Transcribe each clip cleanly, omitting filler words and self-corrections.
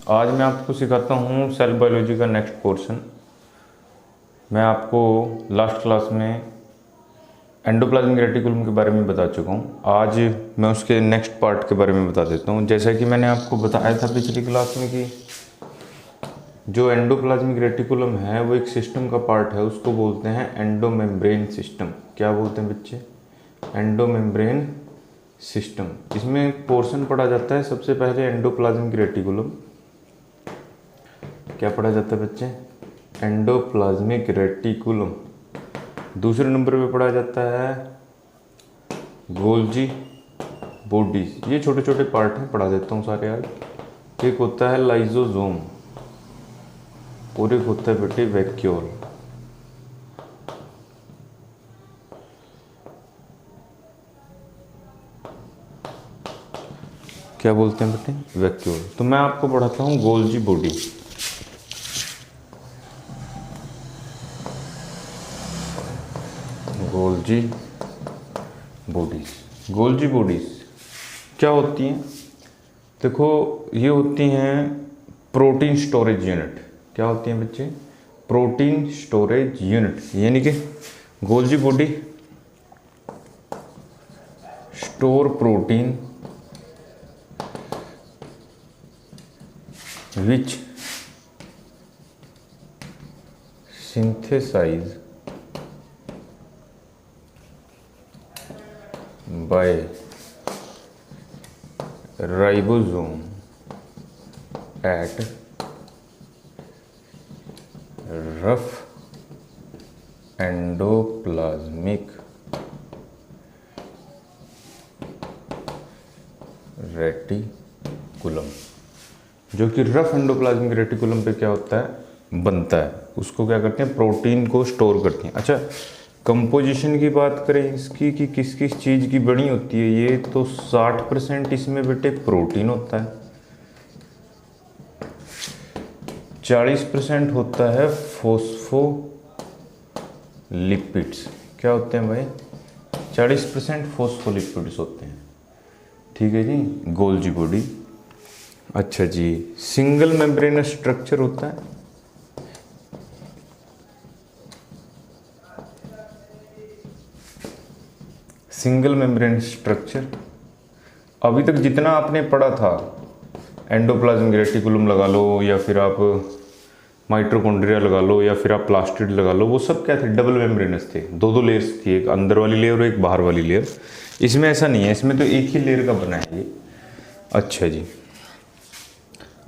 आज मैं आपको सिखाता हूँ सेल बायोलॉजी का नेक्स्ट पोर्शन। मैं आपको लास्ट क्लास में एंडोप्लाज्मिक रेटिकुलम के बारे में बता चुका हूँ। आज मैं उसके नेक्स्ट पार्ट के बारे में बता देता हूँ। जैसा कि मैंने आपको बताया था पिछली क्लास में कि जो एंडोप्लाज्मिक रेटिकुलम है वो एक सिस्टम का पार्ट है, उसको बोलते हैं एंडोमेम्ब्रेन सिस्टम। क्या बोलते हैं बच्चे? Endomembrane system. इसमें एक पोर्शन पढ़ा जाता है सबसे पहले एंडोप्लाज्मिक रेटिकुलम। क्या पढ़ा जाता है बच्चे? Endoplasmic reticulum. दूसरे नंबर पे पढ़ा जाता है गोल्जी बॉडीज। ये छोटे छोटे पार्ट हैं, पढ़ा देता हूँ सारे आज। एक होता है लाइजोसोम और एक होता है बेटे वैक्यूल। क्या बोलते हैं बेटे? वैक्यूल। तो मैं आपको पढ़ाता हूँ Golgi body. Golgi bodies. Golgi bodies क्या होती हैं? देखो, ये होती हैं प्रोटीन स्टोरेज यूनिट। क्या होती हैं बच्चे? Protein storage unit. यानी कि Golgi body store protein which synthesize by ribosome at rough endoplasmic reticulum. जो कि रफ एंडोप्लाज्मिक रेटिकुलम पे क्या होता है? बनता है। उसको क्या करते हैं? प्रोटीन को स्टोर करते हैं। अच्छा, कंपोजिशन की बात करें इसकी कि किस किस चीज़ की बनी होती है ये, तो 60% इसमें बेटे प्रोटीन होता है, 40% होता है फोस्फोलिपिड्स। क्या होते हैं भाई? 40% फोस्फोलिपिड्स होते हैं। ठीक है जी, गोल्जी बॉडी। अच्छा जी, सिंगल मेम्ब्रेनस स्ट्रक्चर होता है। Single membrane structure. अभी तक जितना आपने पढ़ा था, एंडोप्लाज्मिक रेटिकुलम लगा लो या फिर आप माइटोकॉन्ड्रिया लगा लो या फिर आप प्लास्टिड लगा लो, वो सब क्या थे? डबल मेम्ब्रेनस थे। दो लेयर्स थी, एक अंदर वाली लेयर और एक बाहर वाली लेयर। इसमें ऐसा नहीं है, इसमें तो एक ही लेयर का बना है ये। अच्छा जी,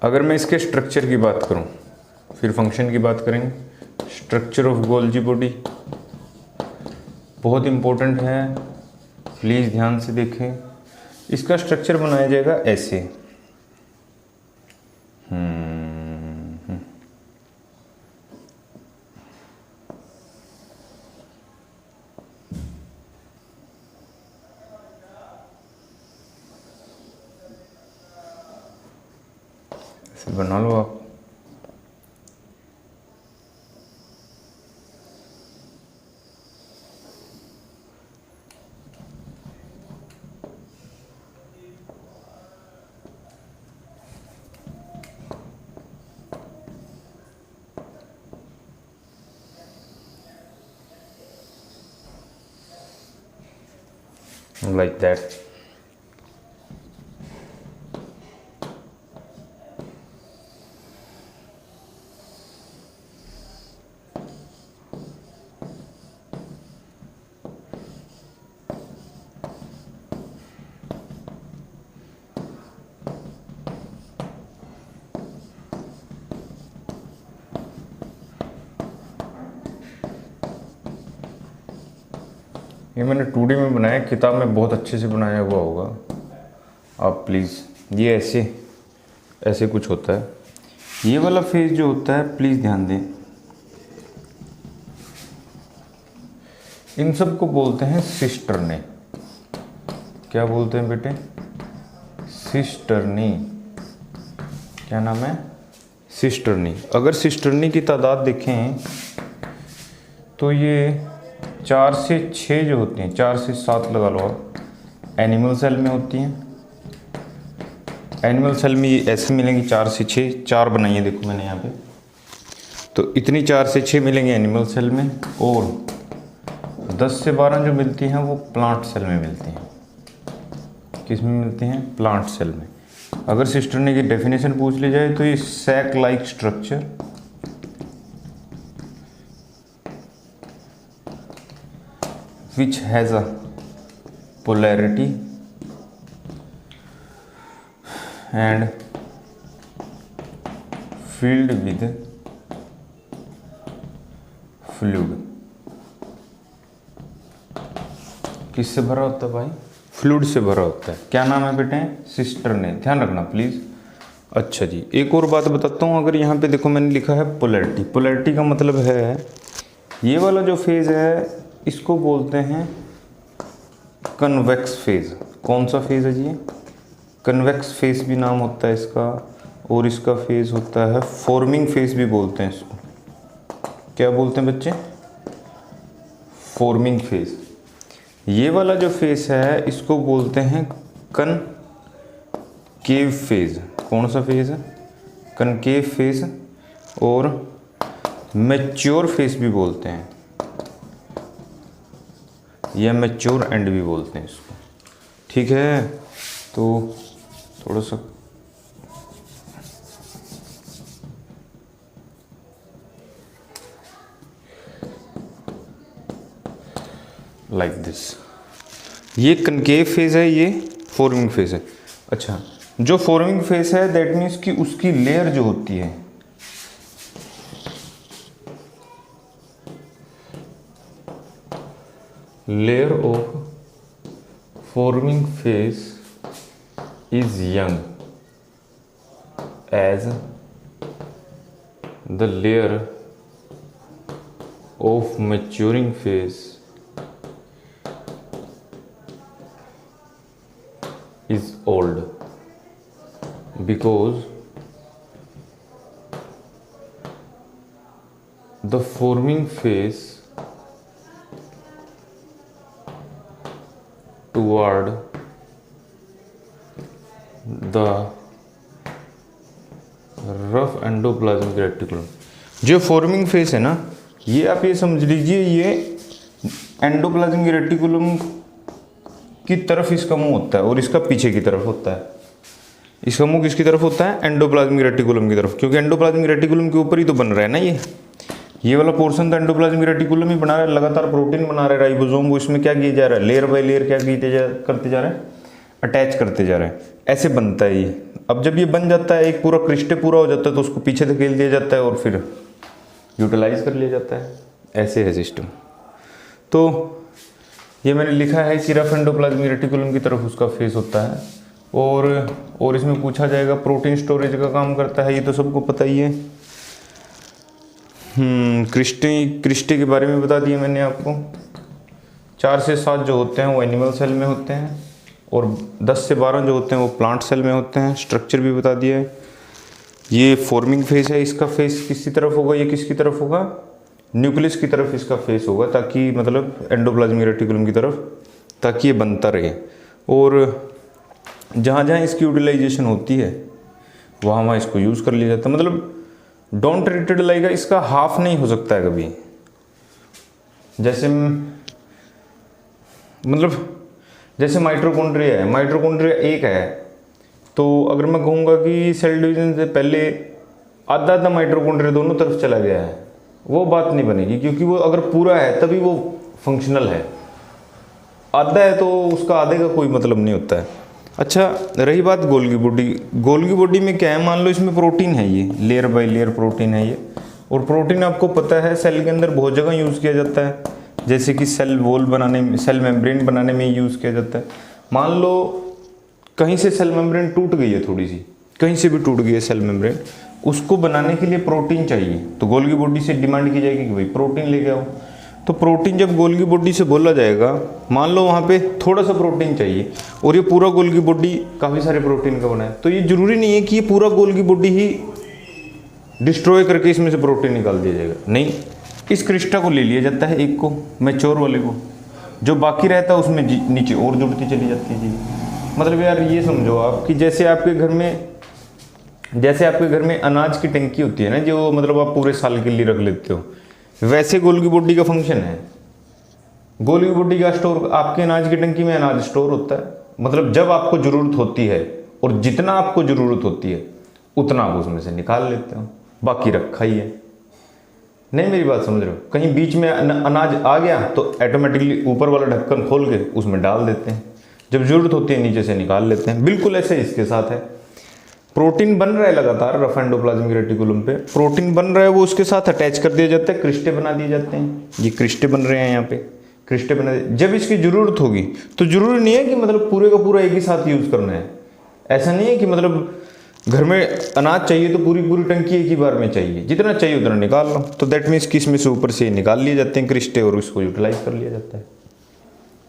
अगर मैं इसके स्ट्रक्चर की बात करूं, फिर फंक्शन की बात करेंगे। स्ट्रक्चर ऑफ गोल्जी बॉडी बहुत इंपॉर्टेंट है, प्लीज़ ध्यान से देखें। इसका स्ट्रक्चर बनाया जाएगा ऐसे। ऐसे बना लो आप। like that. ये मैंने 2D में बनाया, किताब में बहुत अच्छे से बनाया हुआ होगा। आप प्लीज़, ये ऐसे कुछ होता है। ये वाला फेज जो होता है, प्लीज़ ध्यान दें, इन सब को बोलते हैं सिस्टर्नी। क्या बोलते हैं बेटे? सिस्टर्नी। क्या नाम है? सिस्टर्नी। अगर सिस्टर्नी की तादाद देखें तो ये 4 से 6 जो होती हैं, 4 से 7 लगा लो आप, एनिमल सेल में होती हैं। एनिमल सेल में ये ऐसे मिलेंगे 4 से 6, 4 बनाइए देखो मैंने यहाँ पे, तो इतनी 4 से 6 मिलेंगे एनिमल सेल में, और 10 से 12 जो मिलती हैं वो प्लांट सेल में मिलती हैं। किस में मिलती हैं? प्लांट सेल में। अगर सिस्टर ने की डेफिनेशन पूछ ली जाए तो ये sac like structure which has a polarity and filled with fluid। किससे भरा होता है भाई? फ्लूइड से भरा होता है। क्या नाम है बेटे? सिस्टर ने, ध्यान रखना प्लीज। अच्छा जी, एक और बात बताता हूँ। अगर यहाँ पे देखो मैंने लिखा है पोलैरिटी, पोलैरिटी का मतलब है ये वाला जो फेज है इसको बोलते हैं कन्वेक्स फेज। कौन सा फेज है जी? कन्वेक्स फेज भी नाम होता है इसका, और इसका फेज होता है फॉर्मिंग फेज भी बोलते हैं इसको। क्या बोलते हैं बच्चे? Forming phase. ये वाला जो फेज है इसको बोलते हैं कनकेव फेज। कौन सा फेज है? Concave phase. और मैच्योर फेज भी बोलते हैं, या मैच्योर एंड भी बोलते हैं इसको। ठीक है, तो थोड़ा सा लाइक दिस, ये कनकेव फेज है, ये फॉर्मिंग फेज है। अच्छा, जो फॉर्मिंग फेज है दैट मीन्स कि उसकी लेयर जो होती है layer of forming phase is young as the layer of maturing phase is old, because the forming phase toward the rough endoplasmic reticulum। जो फॉर्मिंग फेस है ना, ये आप ये समझ लीजिए ये एंडोप्लाज्मिक रेटिकुलम की तरफ इसका मुंह होता है और इसका पीछे की तरफ होता है। इसका मुंह किसकी तरफ होता है? एंडोप्लाज्मिक रेटिकुलम की तरफ, क्योंकि एंडोप्लाज्मिक रेटिकुलम के ऊपर ही तो बन रहा है ना ये वाला पोर्शन तो एंडोप्लाज्मिक रेटिकुलम ही बना रहा है, लगातार प्रोटीन बना रहा है राइबोसोम। वो इसमें क्या किया जा रहा है? लेयर बाय लेयर क्या करते जा रहे हैं? अटैच करते जा रहे हैं। ऐसे बनता है ये। अब जब ये बन जाता है, एक पूरा क्रिस्टे पूरा हो जाता है, तो उसको पीछे धकेल दिया जाता है और फिर यूटिलाइज कर लिया जाता है। ऐसे है सिस्टम। तो ये मैंने लिखा है सिर्फ एंडोप्लाज्मिक रेटिकुलम की तरफ उसका फेस होता है। और इसमें पूछा जाएगा प्रोटीन स्टोरेज का काम करता है, ये तो सबको पता ही है। क्रिस्टे के बारे में बता दिया मैंने आपको। 4 से 7 जो होते हैं वो एनिमल सेल में होते हैं, और 10 से 12 जो होते हैं वो प्लांट सेल में होते हैं। स्ट्रक्चर भी बता दिया है। ये फॉर्मिंग फेज है, इसका फेस किसकी तरफ होगा? ये किसकी तरफ होगा? न्यूक्लियस की तरफ इसका फेस होगा, ताकि मतलब एंडोप्लाज्मिक रेटिकुलम की तरफ, ताकि ये बनता रहे। और जहाँ जहाँ इसकी यूटिलाइजेशन होती है वहाँ वहाँ इसको यूज़ कर लिया जाता है। मतलब डोंट ट्रीटेड लाइक, इसका हाफ नहीं हो सकता है कभी। जैसे मतलब जैसे माइटोकॉन्ड्रिया है, माइटोकॉन्ड्रिया एक है, तो अगर मैं कहूँगा कि सेल डिवीजन से पहले आधा आधा माइटोकॉन्ड्रिया दोनों तरफ चला गया है, वो बात नहीं बनेगी, क्योंकि वो अगर पूरा है तभी वो फंक्शनल है। आधा है तो उसका आधे का कोई मतलब नहीं होता है। अच्छा, रही बात गोल्गी बॉडी। गोल्गी बॉडी में क्या है? मान लो इसमें प्रोटीन है, ये लेयर बाय लेयर प्रोटीन है ये। और प्रोटीन आपको पता है सेल के अंदर बहुत जगह यूज़ किया जाता है, जैसे कि सेल वॉल बनाने में, सेल मेम्ब्रेन बनाने में यूज़ किया जाता है। मान लो कहीं से सेल मेम्ब्रेन टूट गई है, थोड़ी सी कहीं से भी टूट गई है सेल मेम्ब्रेन, उसको बनाने के लिए प्रोटीन चाहिए, तो गोल्गी बॉडी से डिमांड की जाएगी कि भाई प्रोटीन लेके आओ। तो प्रोटीन जब गोल्गी बॉडी से बोला जाएगा, मान लो वहाँ पे थोड़ा सा प्रोटीन चाहिए और ये पूरा गोल्गी बॉडी काफ़ी सारे प्रोटीन का बना है, तो ये जरूरी नहीं है कि ये पूरा गोल्गी बॉडी ही डिस्ट्रॉय करके इसमें से प्रोटीन निकाल दिया जाएगा। नहीं, इस क्रिस्टा को ले लिया जाता है, एक को मैच्योर वाले को, जो बाकी रहता है उसमें नीचे और जुड़ती चली जाती है जी। मतलब यार ये समझो आप कि जैसे आपके घर में अनाज की टंकी होती है ना, जो मतलब आप पूरे साल के लिए रख लेते हो, वैसे गोल्गी बॉडी का फंक्शन है। गोल्गी बॉडी का स्टोर, आपके अनाज की टंकी में अनाज स्टोर होता है, मतलब जब आपको ज़रूरत होती है और जितना आपको ज़रूरत होती है उतना आप उसमें से निकाल लेते हो, बाकी रखा ही है। नहीं, मेरी बात समझ रहे हो? कहीं बीच में अनाज आ गया तो ऑटोमेटिकली ऊपर वाला ढक्कन खोल के उसमें डाल देते हैं, जब ज़रूरत होती है नीचे से निकाल लेते हैं। बिल्कुल ऐसे इसके साथ है। प्रोटीन बन रहा है लगातार रफ एंडोप्लाज्मिक रेटिकुलम पे, प्रोटीन बन रहा है, वो उसके साथ अटैच कर दिया जाता है, क्रिस्टे बना दिए जाते हैं। ये क्रिस्टे बन रहे हैं यहाँ पे, क्रिस्टे बना दिए। जब इसकी ज़रूरत होगी तो ज़रूरी नहीं है कि मतलब पूरे का पूरा एक ही साथ यूज़ करना है। ऐसा नहीं है कि मतलब घर में अनाज चाहिए तो पूरी पूरी टंकी एक ही बार में चाहिए, जितना चाहिए उतना निकाल लो। तो दैट मीन्स कि इसमें से ऊपर से निकाल लिए जाते हैं क्रिस्टे और उसको यूटिलाइज कर लिया जाता है।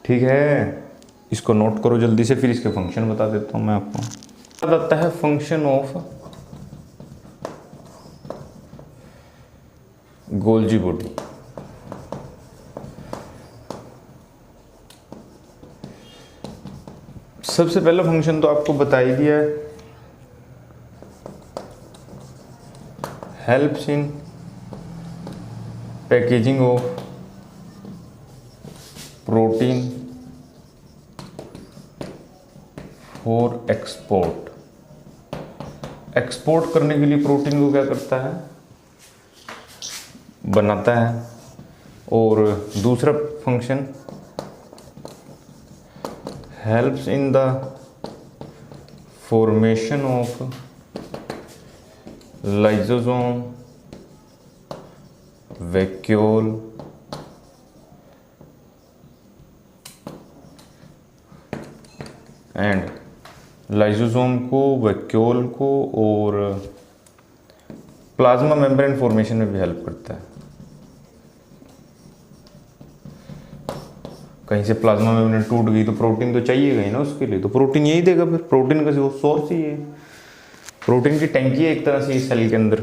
ठीक है, इसको नोट करो जल्दी से, फिर इसके फंक्शन बता देता हूँ मैं आपको। बताता है फंक्शन ऑफ गोल्जी बॉडी। सबसे पहला फंक्शन तो आपको बता ही दिया है, helps in packaging of protein for export. Export करने के लिए प्रोटीन को क्या करता है, बनाता है। और दूसरा function helps in the formation of lysosome vacuole and lysosome को, वैक्यूल को और प्लाज्मा मेम्ब्रेन फॉर्मेशन में भी हेल्प करता है। कहीं से प्लाज्मा मेम्ब्रेन टूट गई तो प्रोटीन तो चाहिए ही ना उसके लिए, तो प्रोटीन यही देगा। फिर प्रोटीन का वो सोर्स ही है, प्रोटीन की टंकी है एक तरह से इस सेल के अंदर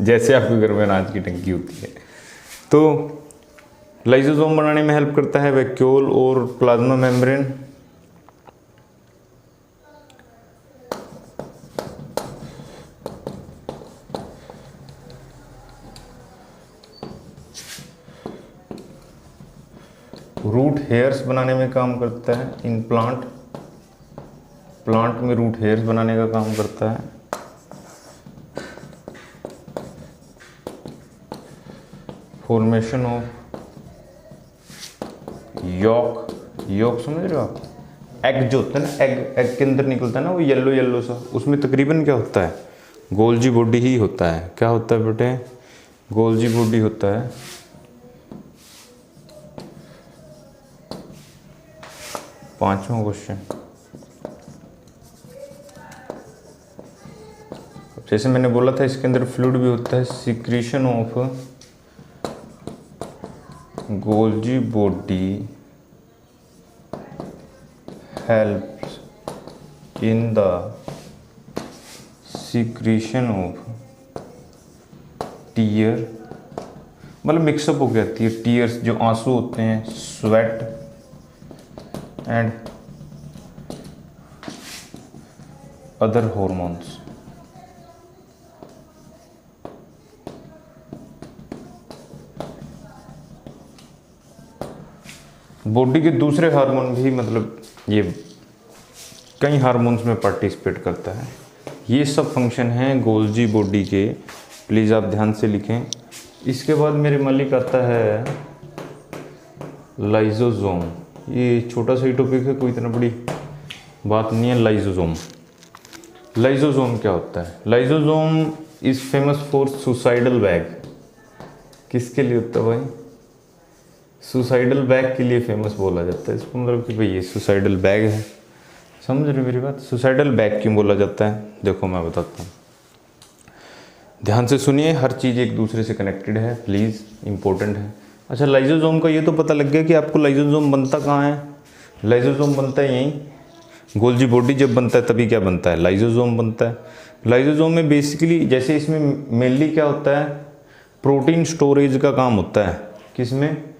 जैसे आपके घर में अनाज की टंकी होती है। तो लाइसोसोम बनाने में हेल्प करता है वैक्यूल और प्लाज्मा मेम्ब्रेन। रूट हेयर्स बनाने में काम करता है इन प्लांट, प्लांट में रूट हेयर्स बनाने का काम करता है। फॉर्मेशन ऑफ यॉक, यॉक समझ रहे हो आप? एग जो होता है ना, एग के अंदर निकलता है ना वो येलो येलो सा, उसमें तकरीबन क्या होता है, गोल्जी बॉडी ही होता है। क्या होता है बेटे, गोल्जी बॉडी होता है। पांचवा क्वेश्चन, जैसे मैंने बोला था इसके अंदर फ्लूइड भी होता है। Secretion of Golgi body helps in the secretion of tear, मतलब मिक्सअप हो गया टीयर्स, जो आंसू होते हैं, sweat and other hormones. Body के दूसरे हार्मोन भी, मतलब ये कई हार्मोन्स में पार्टिसिपेट करता है। ये सब फंक्शन हैं गोल्जी बॉडी के, प्लीज़ आप ध्यान से लिखें। इसके बाद मेरे मालिक आता है लाइसोसोम। ये छोटा सा ही टॉपिक है, कोई इतना बड़ी बात नहीं है। लाइसोसोम, लाइसोसोम क्या होता है? Lysosome is famous for suicidal bag. किसके लिए होता है भाई? सुसाइडल बैग के लिए फेमस बोला जाता है इसको, मतलब कि भाई ये सुसाइडल बैग है। समझ रहे मेरी बात? सुसाइडल बैग क्यों बोला जाता है, देखो मैं बताता हूँ, ध्यान से सुनिए। हर चीज़ एक दूसरे से कनेक्टेड है, प्लीज़, इंपॉर्टेंट है। अच्छा, लाइसोसोम का ये तो पता लग गया कि आपको लाइसोसोम बनता कहाँ है। लाइसोसोम बनता है यहीं, गोल्जी बॉडी जब बनता है तभी क्या बनता है, लाइसोसोम बनता है। लाइसोसोम में बेसिकली, जैसे इसमें मेनली क्या होता है, प्रोटीन स्टोरेज का काम होता है। किसमें?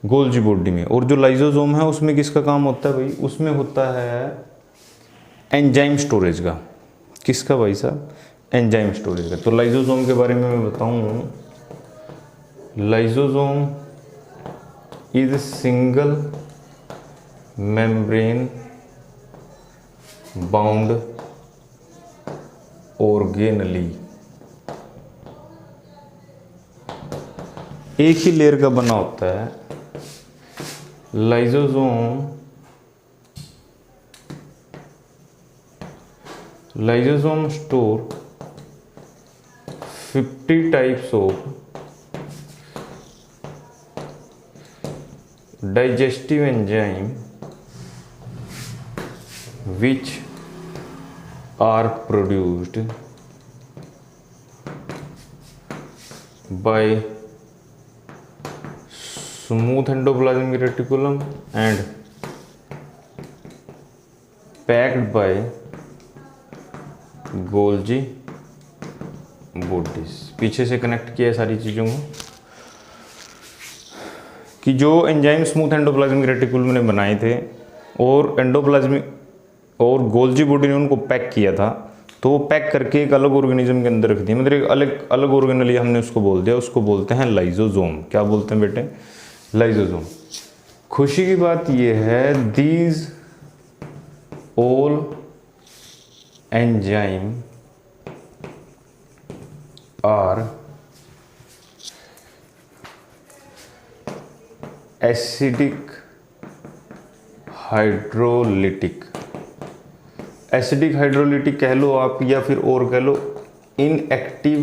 गोल्जी बॉडी में। और जो लाइसोसोम है उसमें किसका काम होता है भाई? उसमें होता है एंजाइम स्टोरेज का। किसका भाई साहब? एंजाइम स्टोरेज का। तो लाइसोसोम के बारे में मैं बताऊं, lysosome is single membrane bound organelle, एक ही लेयर का बना होता है। Lysosome store 50 types of digestive enzyme which are produced by smooth endoplasmic reticulum and packed by Golgi bodies. पीछे से कनेक्ट किया है सारी चीज़ों को कि जो एंजाइम स्मूथ एंडोप्लाज्मिक रेटिकुलम ने बनाए थे और एंडोप्लाज्मिक और गोल्जी बॉडी ने उनको पैक किया था, तो वो पैक करके एक अलग ऑर्गेनिज्म के अंदर रख दिया, मतलब एक अलग अलग ऑर्गेनली हमने उसको बोल दिया, उसको बोलते हैं लाइसोसोम। क्या बोलते हैं बेटे? लाइसोसोम। खुशी की बात यह है, these all enzyme are acidic hydrolytic. Acidic hydrolytic कह लो आप, या फिर और कह लो इनएक्टिव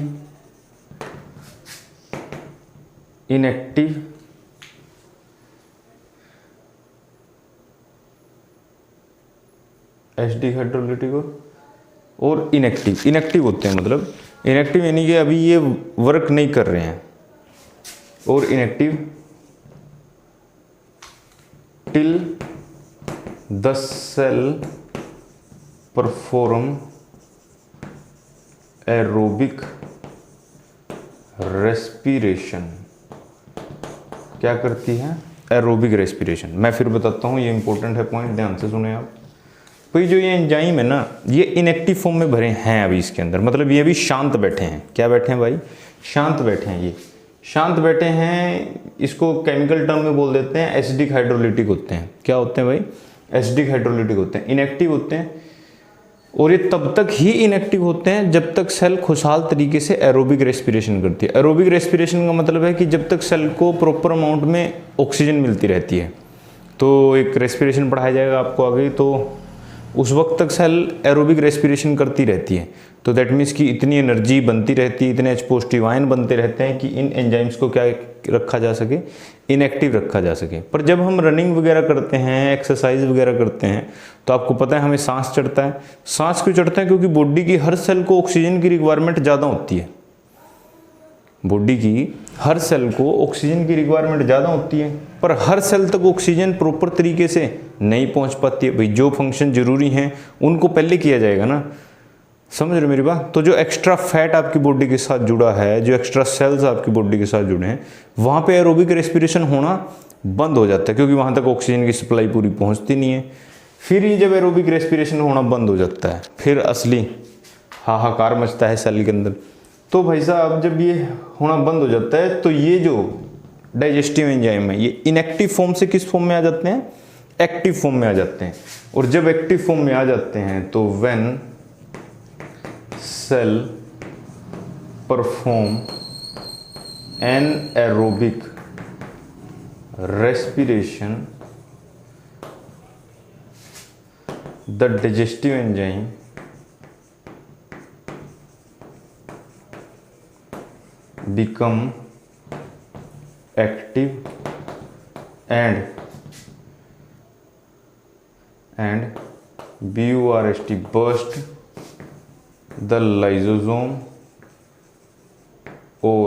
एसिडिक हाइड्रोलिटिक और इनएक्टिव होते हैं, मतलब इनएक्टिव यानी कि अभी ये वर्क नहीं कर रहे हैं, और inactive till the cell perform aerobic respiration. क्या करती है? Aerobic respiration. मैं फिर बताता हूँ, ये इंपॉर्टेंट है पॉइंट, ध्यान से सुने आप। भाई जो ये एंजाइम है ना, ये इनएक्टिव फॉर्म में भरे हैं अभी इसके अंदर, मतलब ये भी शांत बैठे हैं। क्या बैठे हैं भाई? शांत बैठे हैं। ये शांत बैठे हैं, इसको केमिकल टर्म में बोल देते हैं एसिडिक हाइड्रोलिटिक होते हैं। क्या होते हैं भाई? एसिडिक हाइड्रोलिटिक होते हैं, इनएक्टिव होते हैं। और ये तब तक ही इनएक्टिव होते हैं जब तक सेल खुशहाल तरीके से एरोबिक रेस्पिरेशन करती है। एरोबिक रेस्पिरेशन का मतलब है कि जब तक सेल को प्रॉपर अमाउंट में ऑक्सीजन मिलती रहती है। तो एक रेस्पिरेशन पढ़ाया जाएगा आपको आगे, तो उस वक्त तक सेल एरोबिक रेस्पिरेशन करती रहती है। तो दैट मीन्स कि इतनी एनर्जी बनती रहती है, इतने H पॉजिटिव आयन बनते रहते हैं कि इन एंजाइम्स को क्या रखा जा सके? इनएक्टिव रखा जा सके। पर जब हम रनिंग वगैरह करते हैं, एक्सरसाइज वगैरह करते हैं, तो आपको पता है हमें सांस चढ़ता है। सांस क्यों चढ़ता है? क्योंकि बॉडी की हर सेल को ऑक्सीजन की रिक्वायरमेंट ज़्यादा होती है। बॉडी की हर सेल को ऑक्सीजन की रिक्वायरमेंट ज़्यादा होती है, पर हर सेल तक ऑक्सीजन प्रॉपर तरीके से नहीं पहुंच पाती है। भाई जो फंक्शन जरूरी हैं उनको पहले किया जाएगा ना, समझ रहे हो मेरी बात? तो जो एक्स्ट्रा फैट आपकी बॉडी के साथ जुड़ा है, जो एक्स्ट्रा सेल्स आपकी बॉडी के साथ जुड़े हैं, वहाँ पे एरोबिक रेस्पिरेशन होना बंद हो जाता है, क्योंकि वहाँ तक ऑक्सीजन की सप्लाई पूरी पहुँचती नहीं है। फिर ये जब एरोबिक रेस्पिरेशन होना बंद हो जाता है, फिर असली हाहाकार मचता है सेल के अंदर। तो भाई साहब जब ये होना बंद हो जाता है, तो ये जो डाइजेस्टिव एंजाइम है, ये इनएक्टिव फॉर्म से किस फॉर्म में आ जाते हैं? एक्टिव फॉर्म में आ जाते हैं। और जब एक्टिव फॉर्म में आ जाते हैं, तो when cell perform an aerobic respiration, the digestive enzyme become active and burst the lysosome or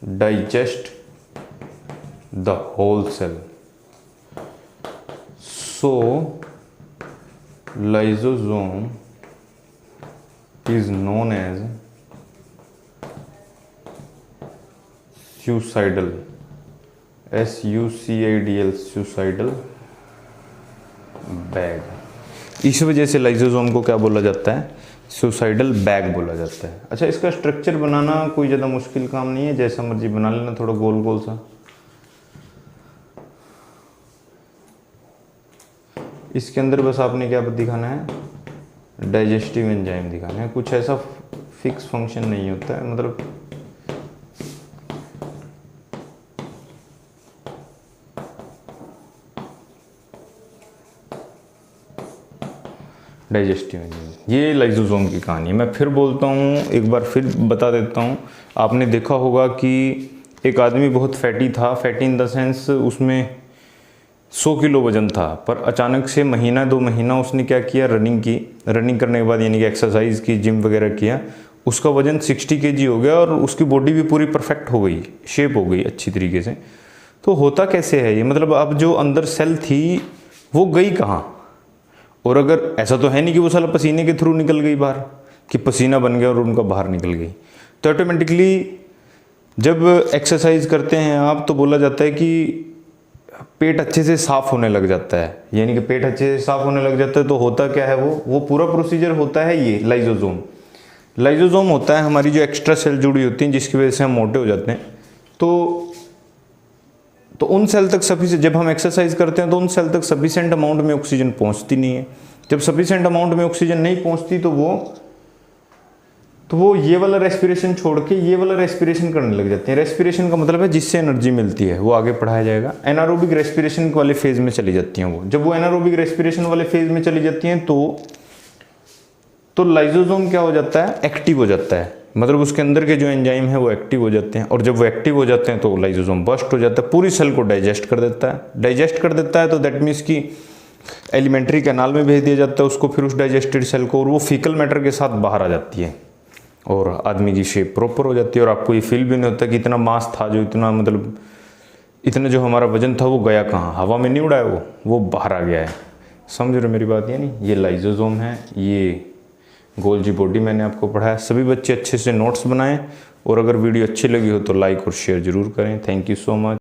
digest the whole cell. So lysosome is known as suicidal, SUCIDL, suicidal bag। इस वजह से lysosome को क्या बोला जाता है, सुसाइडल बैग बोला जाता है। अच्छा, इसका स्ट्रक्चर बनाना कोई ज़्यादा मुश्किल काम नहीं है, जैसा मर्जी बना लेना, थोड़ा गोल गोल सा। इसके अंदर बस आपने क्या दिखाना है, डाइजेस्टिव एंजाइम दिखाना है। कुछ ऐसा फिक्स फंक्शन नहीं होता है, मतलब डाइजेस्टिव एंजाइम। ये लाइसोसोम की कहानी है। मैं फिर बोलता हूँ, एक बार फिर बता देता हूँ। आपने देखा होगा कि एक आदमी बहुत फैटी था, फैटी इन द सेंस उसमें 100 किलो वजन था, पर अचानक से महीना 2 महीना उसने क्या किया, रनिंग की। रनिंग करने के बाद यानी कि एक्सरसाइज की, जिम वगैरह किया, उसका वजन 60 kg हो गया और उसकी बॉडी भी पूरी परफेक्ट हो गई, शेप हो गई अच्छी तरीके से। तो होता कैसे है ये, मतलब अब जो अंदर सेल थी वो गई कहाँ? और अगर ऐसा तो है नहीं कि वो साला पसीने के थ्रू निकल गई बाहर, कि पसीना बन गया और उनका बाहर निकल गई। तो ऑटोमेटिकली जब एक्सरसाइज करते हैं आप, तो बोला जाता है कि पेट अच्छे से साफ होने लग जाता है, यानी कि पेट अच्छे से साफ होने लग जाता है। तो होता क्या है, वो पूरा प्रोसीजर होता है ये लाइसोसोम। लाइसोसोम होता है हमारी जो एक्स्ट्रा सेल जुड़ी होती हैं, जिसकी वजह से हम मोटे हो जाते हैं। तो उन सेल तक सफिशिएंट, जब हम एक्सरसाइज करते हैं तो उन सेल तक सफिशिएंट अमाउंट में ऑक्सीजन पहुंचती नहीं है। जब सफिशिएंट अमाउंट में ऑक्सीजन नहीं पहुंचती तो वो ये वाला रेस्पिरेशन छोड़ के ये वाला रेस्पिरेशन करने लग जाते हैं। रेस्पिरेशन का मतलब है जिससे एनर्जी मिलती है, वो आगे पढ़ाया जाएगा। एनारोबिक रेस्पिरेशन वाले फेज में चली जाती हैं वो। जब वो एनारोबिक रेस्पिरेशन वाले फेज में चली जाती हैं तो लाइसोसोम क्या हो जाता है, एक्टिव हो जाता है। मतलब उसके अंदर के जो एंजाइम है वो एक्टिव हो जाते हैं, और जब वो एक्टिव हो जाते हैं तो लाइसोसोम बर्स्ट हो जाता है, पूरी सेल को डाइजेस्ट कर देता है। डाइजेस्ट कर देता है तो दैट मीन्स कि एलिमेंट्री कैनाल में भेज दिया जाता है उसको, फिर उस डाइजेस्टेड सेल को, और वो फीकल मैटर के साथ बाहर आ जाती है और आदमी की शेप प्रॉपर हो जाती है। और आपको ये फील भी नहीं होता कि इतना मास था, जो इतना मतलब इतना जो हमारा वजन था वो गया कहाँ, हवा में नहीं उड़ा है, वो बाहर आ गया है। समझ रहे हो मेरी बात? यानी ये लाइसोसोम है, ये गोल्जी बॉडी मैंने आपको पढ़ाया। सभी बच्चे अच्छे से नोट्स बनाएं, और अगर वीडियो अच्छी लगी हो तो लाइक और शेयर ज़रूर करें। Thank you so much.